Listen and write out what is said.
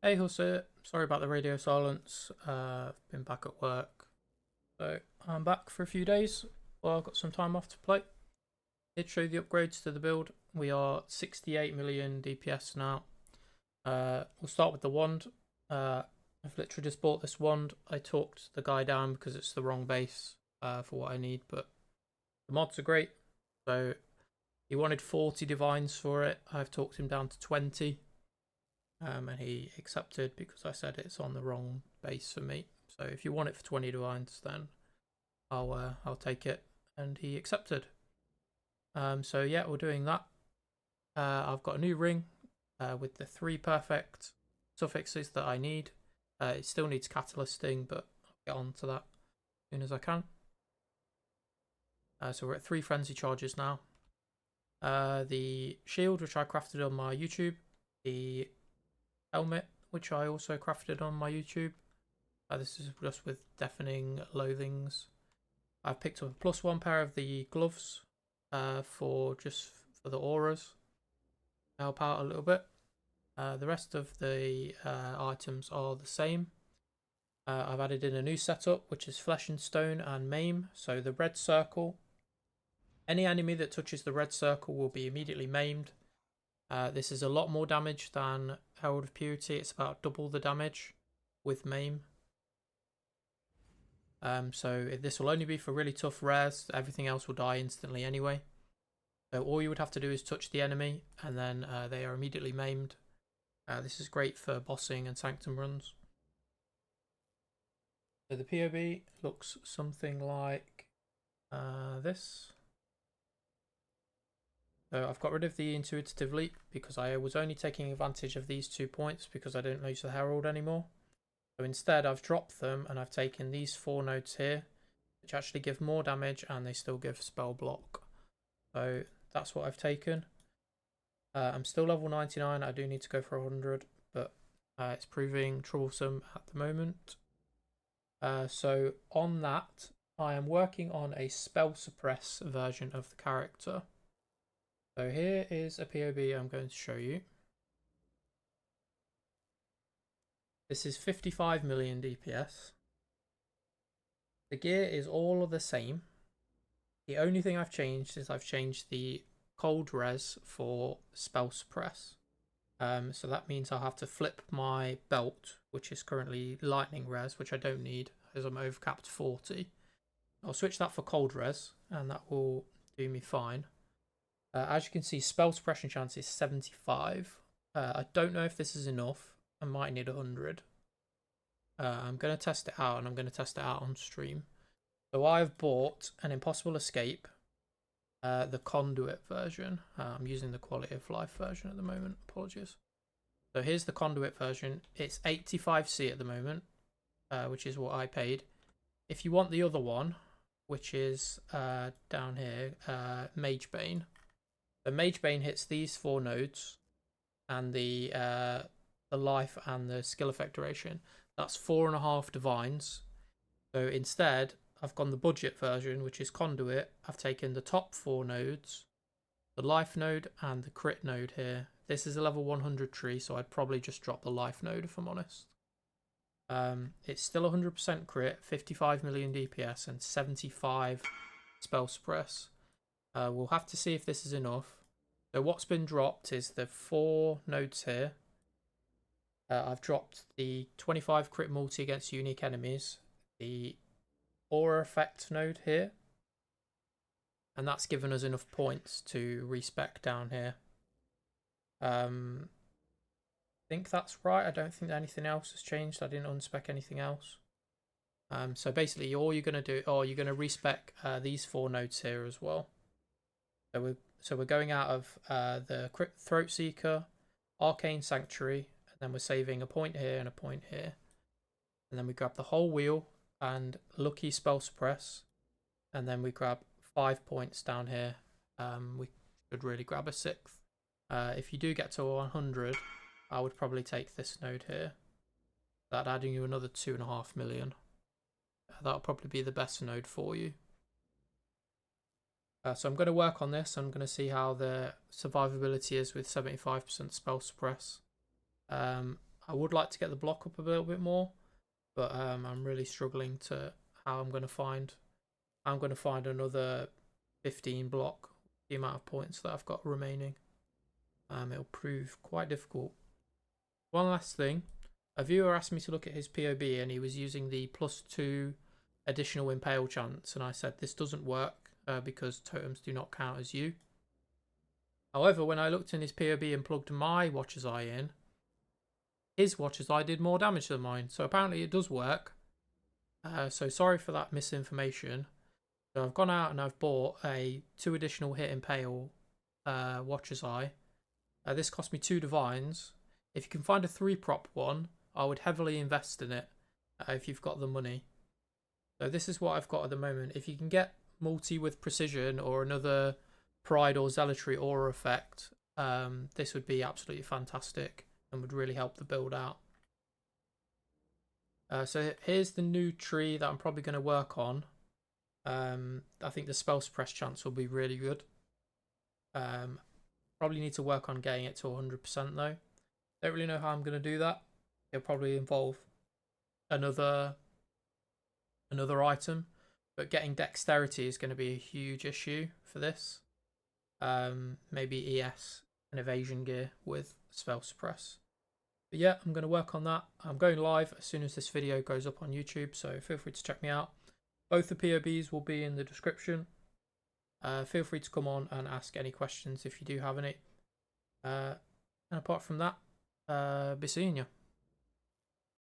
Hey Hussey, sorry about the radio silence. Been back at work, so I'm back for a few days. Well, I've got some time off to play. Did show the upgrades to the build. We are 68 million DPS now. We'll start with the wand. I've literally just bought this wand. I talked the guy down because it's the wrong base for what I need, but the mods are great. So he wanted 40 divines for it. I've talked him down to 20. And he accepted because I said it's on the wrong base for me. So if you want it for 20 divines, then I'll take it. And he accepted. So yeah, we're doing that. I've got a new ring with the 3 perfect suffixes that I need. It still needs catalysting, but I'll get on to that as soon as I can. So we're at 3 frenzy charges now. The shield, which I crafted on my YouTube. The helmet, which I also crafted on my YouTube. This is just with deafening loathings. I've picked up a +1 pair of the gloves for the auras to help out a little bit. The rest of the items are the same. I've added in a new setup, which is flesh and stone and maim. So the red circle, any enemy that touches the red circle will be immediately maimed. This is a lot more damage than Herald of Purity. It's about double the damage with maim. So this will only be for really tough rares. Everything else will die instantly anyway. So all you would have to do is touch the enemy and then they are immediately maimed. This is great for bossing and sanctum runs. So the POB looks something like this. So I've got rid of the intuitive leap because I was only taking advantage of these 2 points because I didn't use the Herald anymore. So instead I've dropped them and I've taken these 4 nodes here, which actually give more damage and they still give spell block. So that's what I've taken. I'm still level 99, I do need to go for 100, but it's proving troublesome at the moment. So on that, I am working on a spell suppress version of the character. So here is a POB I'm going to show you. This is 55 million DPS. The gear is all the same. The only thing I've changed is I've changed the cold res for spell suppress. So that means I'll have to flip my belt, which is currently lightning res, which I don't need as I'm overcapped 40. I'll switch that for cold res and that will do me fine. As you can see, spell suppression chance is 75. I don't know if this is enough. I might need 100. I'm going to test it out, and I'm going to test it out on stream. So I've bought an Impossible Escape, the Conduit version. I'm using the Quality of Life version at the moment. Apologies. So here's the Conduit version. It's 85C at the moment, which is what I paid. If you want the other one, which is down here, Mage Bane. The Mage Bane hits these 4 nodes, and the life and the skill effect duration. That's 4.5 divines. So instead, I've gone the budget version, which is Conduit. I've taken the top 4 nodes, the life node, and the crit node here. This is a level 100 tree, so I'd probably just drop the life node if I'm honest. It's still 100% crit, 55 million DPS, and 75 spell suppress. We'll have to see if this is enough. So what's been dropped is the 4 nodes here. I've dropped the 25 crit multi against unique enemies, the aura effect node here, and that's given us enough points to respec down here. I think that's right. I don't think anything else has changed. I didn't unspec anything else. So basically all you're going to do, you're going to respec these 4 nodes here as well. So we're going out of the Throat Seeker, Arcane Sanctuary, and then we're saving a point here and a point here. And then we grab the whole wheel and Lucky Spell Suppress. And then we grab 5 points down here. We should really grab a 6th. If you do get to 100, I would probably take this node here. That adding you another 2.5 million. That'll probably be the best node for you. So I'm going to work on this. I'm going to see how the survivability is with 75% spell suppress. I would like to get the block up a little bit more, but I'm really struggling to how I'm going to find. I'm going to find another 15 block, the amount of points that I've got remaining. It'll prove quite difficult. One last thing, a viewer asked me to look at his POB and he was using the +2 additional impale chance, and I said this doesn't work because totems do not count as you. However, when I looked in his POB and plugged my Watcher's Eye in, his Watcher's Eye did more damage than mine, so apparently it does work. So sorry for that misinformation. So I've gone out and I've bought a 2 additional hit impale Watcher's Eye. This cost me 2 divines. If you can find a 3-prop one, I would heavily invest in it if you've got the money. So this is what I've got at the moment. If you can get multi with precision or another pride or zealotry aura effect, this would be absolutely fantastic and would really help the build out. So here's the new tree that I'm probably going to work on. I think the spell suppress chance will be really good. Probably need to work on getting it to 100% though. Don't really know how I'm going to do that. It'll probably involve another item, but getting dexterity is going to be a huge issue for this. Maybe ES and evasion gear with spell suppress. But yeah, I'm going to work on that. I'm going live as soon as this video goes up on YouTube, so feel free to check me out. Both the POBs will be in the description. Feel free to come on and ask any questions if you do have any. And apart from that, be seeing you.